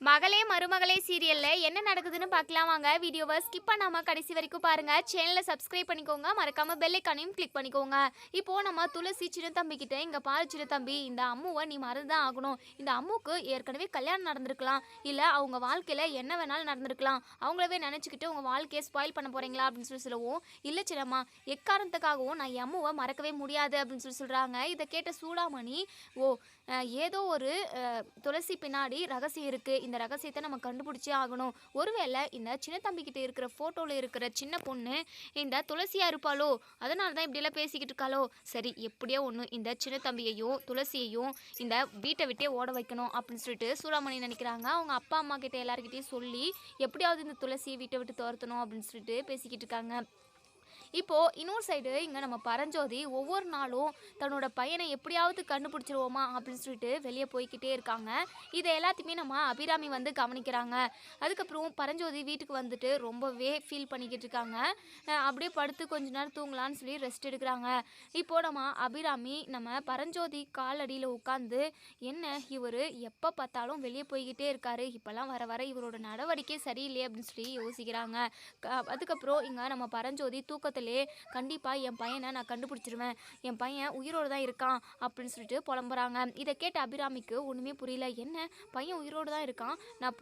மகளே மருமகளே சீரியல்ல என்ன நடக்குதுன்னு பார்க்கலாம் வாங்க. வீடியோவை ஸ்கிப் பண்ணாம கடைசி வரைக்கும் பாருங்க. சேனலை சப்ஸ்கிரைப் பண்ணிக்கோங்க, மறக்காம பெல் ஐகானையும் கிளிக் பண்ணிக்கோங்க. இப்போ நம்ம துளசி சின்ன தம்பி கிட்ட, இங்க பாரு சின்ன தம்பி, இந்த அம்முவை நீ மறந்துதான் ஆகணும். இந்த அம்முக்கு ஏற்கனவே கல்யாணம் நடந்திருக்கலாம், இல்ல அவங்க வாழ்க்கையில என்ன வேணாலும் நடந்திருக்கலாம். அவங்களவே நினைச்சுக்கிட்டு உங்க வாழ்க்கையை ஸ்பாயில் பண்ண போறீங்களா அப்படின்னு சொல்லவும், இல்ல சின்னம்மா, எக்காரணத்துக்காகவும் நான் என் அம்முவை மறக்கவே முடியாது அப்படின்னு சொல்றாங்க. இதை கேட்ட சூடாமணி, ஓ ஏதோ ஒரு துளசி பின்னாடி ரகசியம் இருக்கு, இந்த ரகசியத்தை நம்ம கண்டுபிடிச்சே ஆகணும். ஒருவேளை இந்த சின்ன தம்பிக்கிட்ட இருக்கிற ஃபோட்டோவில் இருக்கிற சின்ன பொண்ணு இந்த துளசியாக இருப்பாளோ, அதனால தான் இப்படியெல்லாம் பேசிக்கிட்டு இருக்காளோ. சரி, எப்படியோ ஒன்று இந்த சின்ன தம்பியையும் துளசியையும் இந்த வீட்டை விட்டே ஓட வைக்கணும் அப்படின்னு சொல்லிட்டு சூடாமணி நினைக்கிறாங்க. அவங்க அப்பா அம்மா கிட்ட எல்லாருக்கிட்டையும் சொல்லி எப்படியாவது இந்த துளசியை வீட்டை விட்டு துரத்தணும் அப்படின்னு சொல்லிட்டு பேசிக்கிட்டு இருக்காங்க. இப்போது இன்னொரு சைடு இங்கே நம்ம பரஞ்சோதி ஒவ்வொரு நாளும் தன்னோட பையனை எப்படியாவது கண்டுபிடிச்சிருவோமா அப்படின்னு சொல்லிட்டு வெளியே போய்கிட்டே இருக்காங்க. இதை எல்லாத்தையுமே நம்ம அபிராமி வந்து கவனிக்கிறாங்க. அதுக்கப்புறம் பரஞ்சோதி வீட்டுக்கு வந்துட்டு ரொம்பவே ஃபீல் பண்ணிக்கிட்டு இருக்காங்க. அப்படியே படுத்து கொஞ்ச நேரம் தூங்கலான்னு சொல்லி ரெஸ்ட் எடுக்கிறாங்க. இப்போது நம்ம அபிராமி நம்ம பரஞ்சோதி காலடியில் உட்காந்து, என்ன இவர் எப்போ பார்த்தாலும் வெளியே போய்கிட்டே இருக்காரு, இப்போல்லாம் வர வர இவரோட நடவடிக்கை சரியில்லையே அப்படின்னு சொல்லி யோசிக்கிறாங்க. அதுக்கப்புறம் இங்கே நம்ம பரஞ்சோதி தூக்கத்தில் கண்டிப்பாக என் பையனை நான் கண்டுபிடிச்சிருவேன், என் பையன் உயிரோடு தான் இருக்கான் அப்படின்னு சொல்லிட்டு புலம்புறாங்க. இதை கேட்ட அபிராமிக்கு ஒன்றுமே புரியல. என்ன பையன் உயிரோடு தான் இருக்கான், நான்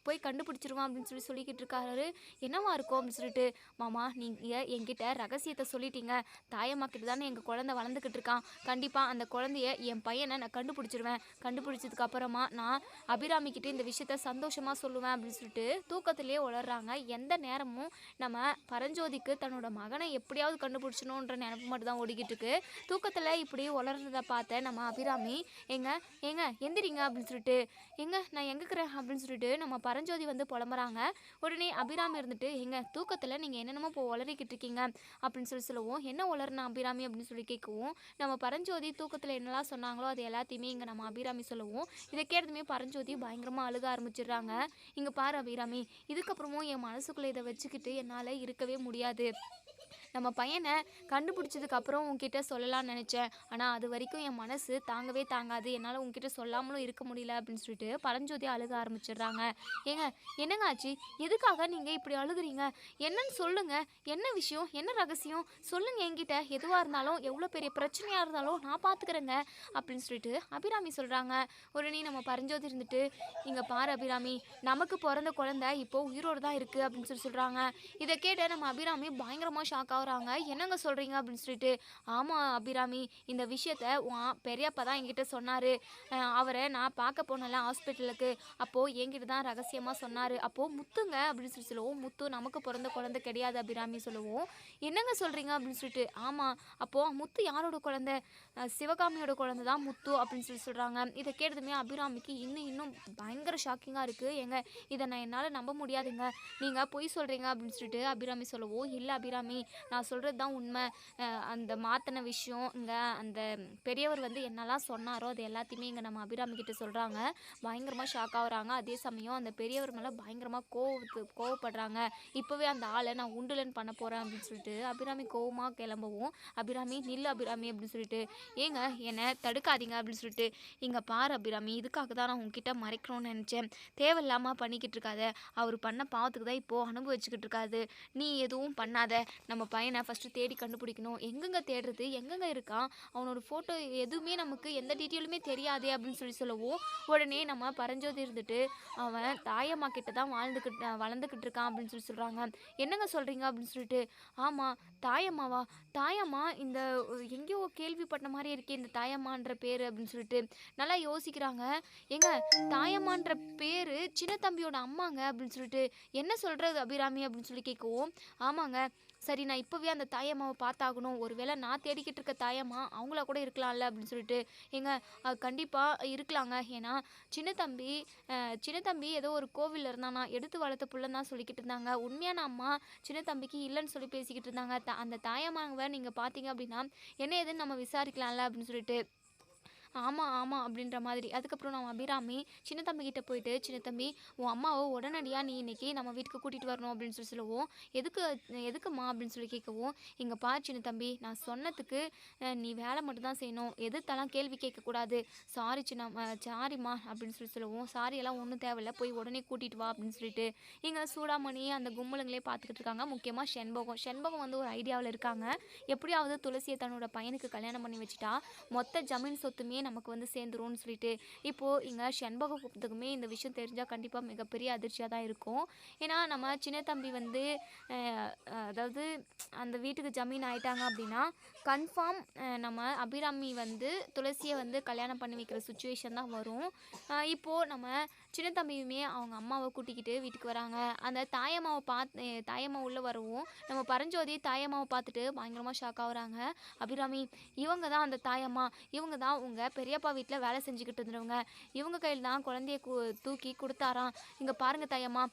போய் கண்டுபிடிச்சிருவேன் அப்படின்னு சொல்லிக்கிட்டு இருக்காரு. என்னவா இருக்கும் அப்படின்னு சொல்லிட்டு, மாமா நீங்கள் என்கிட்ட ரகசியத்தை சொல்லிட்டீங்க, தாயம்மா கிட்ட தானே எங்கள் குழந்தை வளர்ந்துக்கிட்டு இருக்கான், கண்டிப்பாக அந்த குழந்தைய என் பையனை நான் கண்டுபிடிச்சிருவேன், கண்டுபிடிச்சதுக்கு அப்புறமா நான் அபிராமிக்கிட்ட இந்த விஷயத்த சந்தோஷமாக சொல்லுவேன் அப்படின்னு சொல்லிட்டு தூக்கத்திலே உளர்றாங்க. எந்த நேரமும் நம்ம பரஞ்சோதிக்கு தன்னோட மகனை எப்படியாவது கண்டுபிடிச்சணுன்ற நினைப்பு மட்டும் தான் ஓடிக்கிட்டு இருக்கு. தூக்கத்தில் இப்படி உளர்றதை பார்த்த நம்ம அபிராமி, ஏங்க எந்திரிங்க அப்படின்னு சொல்லிட்டு, நான் எங்கக்கிறேன் அப்படின்னு சொல்லிட்டு நம்ம பரஞ்சோதி வந்து புலம்புறாங்க. உடனே அபிராமி இருந்துட்டு, தூக்கத்தில் நீங்கள் என்னென்னமோ உளறிக்கிட்டு இருக்கீங்க அப்படின்னு சொல்லவும், என்ன உளர்னா அபிராமி அப்படின்னு சொல்லி கேட்கவும், நம்ம பரஞ்சோதி தூக்கத்தில் என்னெல்லாம் சொன்னாங்களோ அது எல்லாத்தையுமே இங்கே நம்ம அபிராமி சொல்லவும், இதை கேட்டதுமே பரஞ்சோதி பயங்கரமாக அழுக ஆரம்பிச்சிடுறாங்க. இங்கே பாரு அபிராமி, இதுக்கப்புறமும் என் மனசுக்குள்ளே இதை வச்சுக்கிட்டு என்னால் இருக்கவே முடியாது, நம்ம பையனை கண்டுபிடிச்சதுக்கப்புறம் உங்ககிட்ட சொல்லலாம்னு நினச்சேன், ஆனால் அது வரைக்கும் என் மனசு தாங்கவே தாங்காது, என்னால் உங்ககிட்ட சொல்லாமலும் இருக்க முடியல அப்படின்னு சொல்லிட்டு பரஞ்சோதி அழுக ஆரம்பிச்சிடுறாங்க. என்னங்க ஆச்சு, எதுக்காக நீங்கள் இப்படி அழுகுறீங்க, என்னன்னு சொல்லுங்கள், என்ன விஷயம், என்ன ரகசியம் சொல்லுங்கள் என்கிட்ட, எதுவாக இருந்தாலும் எவ்வளோ பெரிய பிரச்சனையாக இருந்தாலும் நான் பார்த்துக்கிறேங்க அப்படின்னு சொல்லிட்டு அபிராமி சொல்கிறாங்க. உடனே நம்ம பரஞ்சோதி இருந்துட்டு, இங்கே பாரு அபிராமி, நமக்கு பிறந்த குழந்தை இப்போது உயிரோடு தான் இருக்குது அப்படின்னு சொல்கிறாங்க. இதை கேட்ட நம்ம அபிராமி பயங்கரமாக ஷாக் ஆகுறாங்க. என்னங்க சொல்கிறீங்க அப்படின்னு சொல்லிட்டு, ஆமாம் அபிராமி, இந்த விஷயத்த பெரியப்பா தான் என்கிட்ட சொன்னார், அவரை நான் பார்க்க போனல ஹாஸ்பிட்டலுக்கு, அப்போது என்கிட்ட தான் ரகசியமாக சொன்னார், அப்போது முத்துங்க அப்படின்னு சொல்லுவோம், முத்து நமக்கு பிறந்த குழந்தை கிடையாது அபிராமி சொல்லுவோம். என்னங்க சொல்கிறீங்க அப்படின்னு சொல்லிட்டு, ஆமாம், அப்போது முத்து யாரோட குழந்தை, சிவகாமியோட குழந்தை தான் முத்து அப்படின்னு சொல்கிறாங்க. இதை கேட்டதுமே அபிராமிக்கு இன்னும் பயங்கர ஷாக்கிங்காக இருக்குது. இதை நான் என்னால் நம்ப முடியாதுங்க, நீங்கள் பொய் சொல்கிறீங்க அப்படின்னு சொல்லிட்டு அபிராமி சொல்லவும், இல்லை அபிராமி, நான் சொல்கிறது தான் உண்மை, அந்த மாற்றின விஷயம் இங்கே அந்த பெரியவர் வந்து என்னெல்லாம் சொன்னாரோ அது எல்லாத்தையுமே இங்கே நம்ம அபிராமி கிட்ட சொல்கிறாங்க. பயங்கரமாக ஷாக் ஆகுறாங்க. அதே சமயம் அந்த பெரியவர் மேலே பயங்கரமாக கோவப்படுறாங்க. இப்போவே அந்த ஆளை நான் உண்டுலன்னு பண்ண போகிறேன் அப்படின்னு சொல்லிட்டு அபிராமி கோவமாக கிளம்பவும், அபிராமி நில்லு அபிராமி அப்படின்னு சொல்லிட்டு, என்னை தடுக்காதீங்க அப்படின்னு சொல்லிட்டு, இங்கே பாரு அபிராமி, இதுக்காக தான் நான் உங்ககிட்ட மறைக்கணும்னு நினச்சேன், தேவையில்லாமல் பண்ணிக்கிட்டு இருக்காத, அவர் பண்ண பாவத்துக்கு தான் இப்போது அனுபவிச்சுக்கிட்டு இருக்காது, நீ எதுவும் பண்ணாத, நம்ம பையனை ஃபஸ்ட்டு தேடி கண்டுபிடிக்கணும், எங்கெங்கே தேடுறது, எங்கெங்கே இருக்கான், அவனோட ஃபோட்டோ எதுவுமே நமக்கு எந்த டீட்டெயிலுமே தெரியாதே அப்படின்னு சொல்லவும், உடனே நம்ம பரஞ்சோதி இருந்துட்டு, அவன் தாயம்மா கிட்ட தான் வளர்ந்துக்கிட்டு இருக்கான் அப்படின்னு சொல்கிறாங்க. என்னங்க சொல்கிறீங்க அப்படின்னு சொல்லிட்டு, ஆமாம் தாயம்மாவா, தாயம்மா இந்த எங்கேயோ கேள்விப்பட்ட மாதிரி இருக்கே இந்த தாயம்மான்ற பேர் அப்படின்னு சொல்லிட்டு நல்லா யோசிக்கிறாங்க. தாயம்மான்ற பேர் சின்ன தம்பியோட அம்மாங்க அப்படின்னு சொல்லிட்டு, என்ன சொல்கிறது அபிராமி அப்படின்னு சொல்லி கேட்கவும், ஆமாங்க, சரி நான் இப்போவே அந்த தாயம்மாவை பார்த்தாகணும், ஒருவேளை நான் தேடிக்கிட்டு இருக்க தாயம்மா அவங்களா கூட இருக்கலாம்ல அப்படின்னு சொல்லிட்டு, கண்டிப்பாக இருக்கலாங்க, ஏன்னா சின்ன தம்பி ஏதோ ஒரு கோவிலில் இருந்தானா, எடுத்து வளர்த்த புள்ளன்னு தான் சொல்லிக்கிட்டு இருந்தாங்க, உண்மையான அம்மா சின்ன தம்பிக்கு இல்லைன்னு சொல்லி பேசிக்கிட்டு இருந்தாங்க, அந்த தாயம்மாவை நீங்கள் பார்த்தீங்க அப்படின்னா என்ன ஏதுன்னு நம்ம விசாரிக்கலாம்ல அப்படின்னு சொல்லிட்டு ஆமா, ஆமா அப்படின்ற மாதிரி. அதுக்கப்புறம் நம்ம அபிராமி சின்ன தம்பி கிட்ட போயிட்டு, "சின்ன தம்பி, உன் அம்மாவ உடனடியா நீ இன்னைக்கு நம்ம வீட்டுக்கு கூட்டிட்டு வரணும்" அப்படின்னு சொல்லவும், "எதுக்கு எதுக்கும்மா?" அப்படின்னு சொல்லி கேட்கவும், "இங்க பாரு சின்ன தம்பி, நான் சொன்னதுக்கு நீ வேலை மட்டும் தான் செய்யணும். எதிர்த்தலாம் கேள்வி கேட்கக்கூடாது. சாரிம்மா" அப்படின்னு சொல்லவும், "சாரி எல்லாம் ஒண்ணும் தேவையில்ல. போய் உடனே கூட்டிட்டு வா" அப்படின்னு சொல்லிட்டு, இங்க சூடாமணி அந்த கும்பலுங்களே பார்த்துக்கிட்டு இருக்காங்க. முக்கியமா செண்பகம். செண்பகம் வந்து ஒரு ஐடியாவுல இருக்காங்க. எப்படியாவது துளசிய தன்னோட பையனுக்கு கல்யாணம் பண்ணி வச்சுட்டா, மொத்த ஜமீன் சொத்துமே நமக்கு வந்து சேர்ந்துரும்னு சொல்லிட்டு, இப்போ இங்க செண்பகத்துக்குமே இந்த விஷயம் தெரிஞ்சா கண்டிப்பா மிகப்பெரிய அதிர்ச்சியா தான் இருக்கும். ஏன்னா நம்ம சின்ன தம்பி வந்து அ அதாவது அந்த வீட்டுக்கு ஜமீன் ஆயிட்டாங்க அப்படின்னா, கன்ஃபார்ம் நம்ம அபிராமி வந்து துளசிய வந்து கல்யாணம் பண்ணி வைக்கிற சிச்சுவேஷன் தான் வரும். இப்போ நம்ம சின்ன தம்பியுமே அவங்க அம்மாவ கூட்டிக்கிட்டு வீட்டுக்கு வராங்க. அந்த தாயம்மா உள்ள வரவும், நம்ம பரஞ்சோதி தாயம்மாவ பார்த்துட்டு பயங்கரமா ஷாக் ஆகுறாங்க. "அபிராமி, இவங்க தான் அந்த தாயம்மா. இவங்க தான் உங்க பெரியப்பா வீட்ல வேலை செஞ்சுக்கிட்டு இருந்தவங்க. இவங்க கையில தான் குழந்தைய தூக்கி குடுத்தாராம். இங்க பாருங்க தாயம்மா,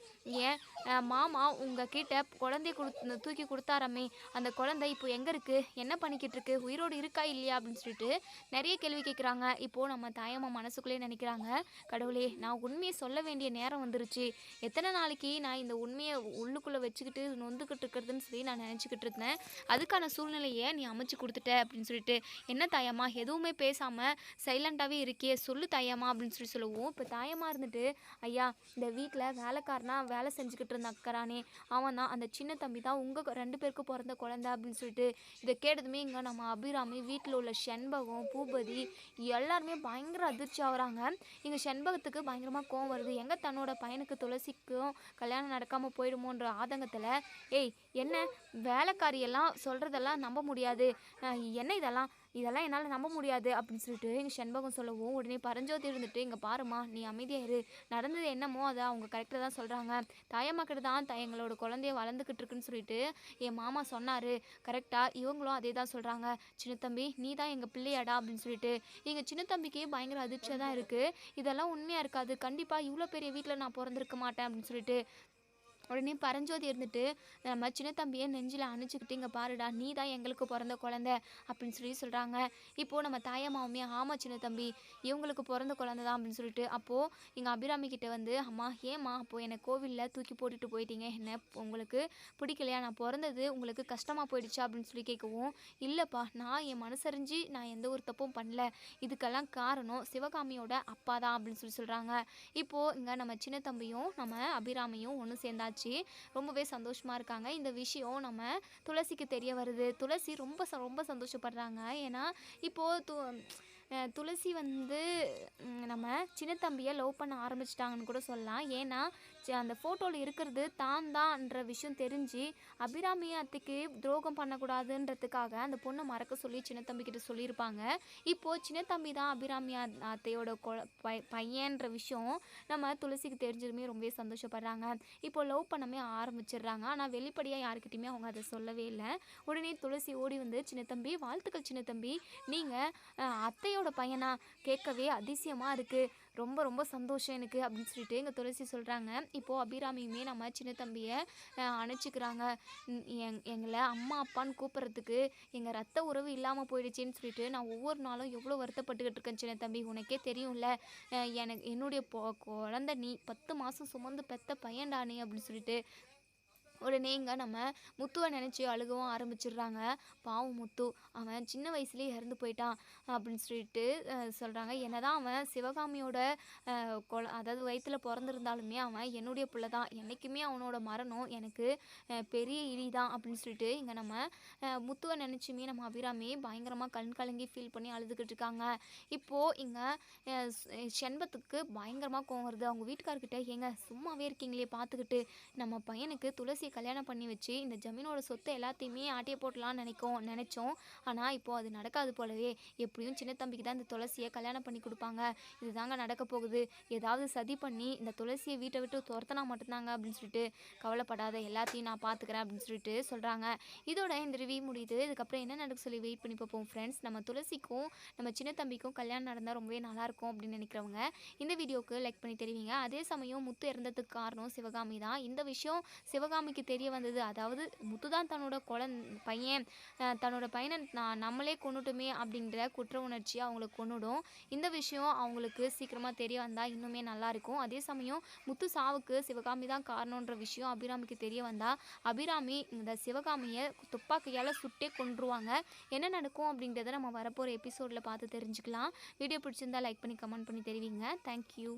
என் மாமா உங்ககிட்ட குழந்தைய தூக்கி குடுத்தாராமே, அந்த குழந்தை இப்போ எங்க இருக்கு? என்ன பண்ணிக்கிட்டு இருக்கு? உயிரோடு இருக்கா இல்லையா?" அப்படின்னு சொல்லிட்டு நெறைய கேள்வி கேட்குறாங்க. இப்போ நம்ம தாயம்மா மனசுக்குள்ளேயே நெனைக்கிறாங்க, "கடவுளே! நான் உண்மைய சொல்ல வேண்டிய நேரம் வந்துருச்சு. எத்தன நாளைக்கு நான் இந்த உண்மைய உள்ளுக்குள்ள வச்சுக்கிட்டு நொந்துக்கிட்டு இருக்கிறதுன்னு சொல்லி நான் நெனச்சுக்கிட்டு இருந்தேன். அதுக்கான சூழ்நிலைய நீ அமைச்சு குடுத்துட்ட" அப்படின்னு சொல்லிட்டு, "என்ன தாயம்மா எதுவுமே பேசாம சைலண்டாவே இருக்கியே, சொல்லு தாயம்மா" அப்படின்னு சொல்லவும், இப்போ தாயம்மா இருந்துட்டு, "ஐயா, இந்த வீட்ல வேலைக்காரனா வேலை செஞ்சுக்கிட்டு இருந்த அக்கறானே, அவன் தான் அந்த சின்ன தம்பி தான் உங்க 2 பேருக்கும் பொறந்த குழந்தை" அப்படின்னு சொல்லிட்டு, இத கேட்டதுமே இங்க நம்ம அபிராமி, வீட்ல உள்ள செண்பகம், பூபதி எல்லாருமே பயங்கர அதிர்ச்சி ஆகுறாங்க. இங்க செண்பகத்துக்கு பயங்கரமா கோவம் வருது. எங்க தன்னோட பையனுக்கு துளசிக்கும் கல்யாணம் நடக்காம போயிடுமோன்ற ஆதங்கத்துல, "ஏய், என்ன வேலைக்காரியெல்லாம் சொல்றதெல்லாம் நம்ப முடியாது. என்ன இதெல்லாம் என்னால் நம்ப முடியாது" அப்படின்னு சொல்லிட்டு எங்கள் செண்பகம் சொல்லவும், உடனே பரஞ்சோதி இருந்துட்டு, "இங்கே பாரும்மா, நீ அமைதியா இரு. நடந்தது என்னமோ அதை அவங்க கரெக்டாக தான் சொல்கிறாங்க. தாயம்மா கிட்ட தான் எங்களோட குழந்தைய வளர்ந்துக்கிட்டு இருக்குன்னு சொல்லிட்டு என் மாமா சொன்னார். கரெக்டாக இவங்களும் அதே தான் சொல்கிறாங்க. சின்னத்தம்பி, நீ தான் எங்கள் பிள்ளையாடா" அப்படின்னு சொல்லிட்டு எங்கள் சின்ன தம்பிக்கு பயங்கர அதிர்ச்சியாக தான் இருக்குது. இதெல்லாம் உண்மையாக இருக்காது. கண்டிப்பாக இவ்வளோ பெரிய வீட்டில் நான் பிறந்திருக்க மாட்டேன் அப்படின்னு சொல்லிட்டு உடனே பரஞ்சோதி இருந்துட்டு, நம்ம சின்ன தம்பிய நெஞ்சில அணைச்சுக்கிட்டு, "இங்க பாருடா, நீ தான் எங்களுக்கு பொறந்த குழந்தை" அப்படின்னு சொல்லி சொல்றாங்க. இப்போ நம்ம தாயம்மாவுமே, "ஆமா சின்ன தம்பி, இவங்களுக்கு பொறந்த குழந்தை தான்" அப்படின்னு சொல்லிட்டு, அப்போ எங்க அபிராமி கிட்ட வந்து, "அம்மா, ஏம்மா அப்போ என்ன கோவில்ல தூக்கி போட்டுட்டு போயிட்டீங்க? என்ன உங்களுக்கு பிடிக்கலையா? நான் பொறந்தது உங்களுக்கு கஷ்டமா போயிடுச்சா?" அப்படின்னு சொல்லி கேட்கவும், "இல்லப்பா, நான் என் மனசறிஞ்சு நான் எந்த ஒரு தப்பும் பண்ணல. இதுக்கெல்லாம் காரணம் சிவகாமியோட அப்பா தான்" அப்படின்னு சொல்லி சொல்றாங்க. இப்போ இங்க நம்ம சின்ன தம்பியும், நம்ம அபிராமியும் ஒண்ணு சேர்ந்தாச்சு. ரொம்பவே சந்தோஷமா இருக்காங்க. இந்த விஷயம் நம்ம துளசிக்கு தெரிய வருது. துளசி ரொம்ப சந்தோஷப்படுறாங்க. ஏன்னா, இப்போ துளசி வந்து நம்ம சின்ன தம்பிய லவ் பண்ண ஆரம்பிச்சுட்டாங்கன்னு கூட சொல்லலாம். ஏன்னா, அந்த ஃபோட்டோல இருக்கிறது தான் தான்ற விஷயம் தெரிஞ்சு, அபிராமி அத்தைக்கு துரோகம் பண்ணக்கூடாதுன்றதுக்காக அந்த பொண்ண மறக்க சொல்லி சின்ன தம்பிக்கிட்ட சொல்லியிருப்பாங்க. இப்போ சின்ன தம்பி தான் அபிராமி அத்தையோட பையன்ற விஷயம் நம்ம துளசிக்கு தெரிஞ்சதுமே ரொம்பவே சந்தோஷப்படுறாங்க. இப்போ லவ் பண்ணவே ஆரம்பிச்சிடுறாங்க. ஆனால் வெளிப்படையாக யாருக்கிட்டையுமே அவங்க அதை சொல்லவே இல்லை. உடனே துளசி ஓடி வந்து, "சின்ன தம்பி, வாழ்த்துக்கள் சின்ன தம்பி. நீங்கள் அத்தையோட பையனா? கேட்கவே அதிசயமாக இருக்குது. ரொம்ப சந்தோஷம் எனக்கு" அப்படின்னு சொல்லிட்டு எங்கள் துளசி சொல்கிறாங்க. இப்போது அபிராமியுமே நம்ம சின்ன தம்பியை அணைச்சிக்கிறாங்க. எங்களை அம்மா அப்பான்னு கூப்பிட்றதுக்கு எங்கள் ரத்த உறவு இல்லாமல் போயிடுச்சுன்னு சொல்லிட்டு நான் ஒவ்வொரு நாளும் எவ்வளோ வருத்தப்பட்டுக்கிட்டு இருக்கேன் சின்ன தம்பி, உனக்கே தெரியும்ல. என்னுடைய குழந்தை நீ 10 மாதம் சுமந்து பெத்த பையன்டா நீ அப்படின்னு சொல்லிட்டு உடனே இங்கே நம்ம முத்துவை நினச்சி அழுகவும் ஆரம்பிச்சிடுறாங்க. பாவம் முத்து, அவன் சின்ன வயசுலேயே இறந்து போயிட்டான் அப்படின்னு சொல்லிட்டு சொல்கிறாங்க. என்னதான் அவன் சிவகாமியோட அதாவது வயிற்றில் பிறந்திருந்தாலுமே அவன் என்னுடைய பிள்ளை தான். என்றைக்குமே அவனோட மரணம் எனக்கு பெரிய இழி தான் அப்படின்னு சொல்லிட்டு இங்கே நம்ம முத்துவை நினச்சியுமே நம்ம அபிராமி பயங்கரமாக கண் கலங்கி ஃபீல் பண்ணி அழுதுகிட்டு இருக்காங்க. இப்போது இங்கே செண்பத்துக்கு பயங்கரமாக கோவம் வருது. அவங்க வீட்டுக்காரர்கிட்ட, "ஏங்க சும்மாவே இருக்கீங்களே பார்த்துக்கிட்டு, நம்ம பையனுக்கு துளசி கல்யாணம் பண்ணி வச்சு இந்த ஜமீனோட சொத்தை எல்லாத்தையுமே ஆட்டைய போட்டலாம்னு நினச்சோம். ஆனால் இப்போ அது நடக்காது போலவே. எப்படியும் சின்ன தம்பிக்கு தான் இந்த துளசியை கல்யாணம் பண்ணி கொடுப்பாங்க. இதுதாங்க நடக்க போகுது. ஏதாவது சதி பண்ணி இந்த துளசியை வீட்டை விட்டு துரத்தினா மட்டும்தாங்க" அப்படின்னு சொல்லிட்டு, "கவலைப்படாத, எல்லாத்தையும் நான் பார்த்துக்கிறேன்" அப்படின்னு சொல்லிட்டு சொல்கிறாங்க. இதோட இந்த ரிவ்யூ முடியுது. இதுக்கப்புறம் என்ன நடக்க சொல்லி வெயிட் பண்ணி பார்ப்போம் ஃப்ரெண்ட்ஸ். நம்ம துளசிக்கும் நம்ம சின்ன தம்பிக்கும் கல்யாணம் நடந்தால் ரொம்பவே நல்லாயிருக்கும் அப்படின்னு நினைக்கிறவங்க இந்த வீடியோவுக்கு லைக் பண்ணி தெரிவிங்க. அதே சமயம் முத்து இறந்ததுக்கு காரணம் சிவகாமி தான். இந்த விஷயம் சிவகாமிக்கு அபிராமிக்கு தெரிய வந்தது. அதாவது முத்து தான் தன்னோட பையன், தன்னோட பையனை நம்மளே கொன்னுட்டோமே அப்படிங்கிற குற்ற உணர்ச்சி அவங்களுக்கு கொன்னுடும். இந்த விஷயம் அவங்களுக்கு சீக்கிரமாக தெரிய வந்தால் இன்னுமே நல்லாயிருக்கும். அதே சமயம் முத்து சாவுக்கு சிவகாமி தான் காரணன்ற விஷயம் அபிராமிக்கு தெரிய வந்தால் அபிராமி இந்த சிவகாமியை துப்பாக்கியால் சுட்டே கொன்றுவாங்க. என்ன நடக்கும் அப்படிங்கிறத நம்ம வரப்போகிற எபிசோடில் பார்த்து தெரிஞ்சுக்கலாம். வீடியோ பிடிச்சிருந்தா லைக் பண்ணி கமெண்ட் பண்ணி தெரிவிங்க. தேங்க்யூ.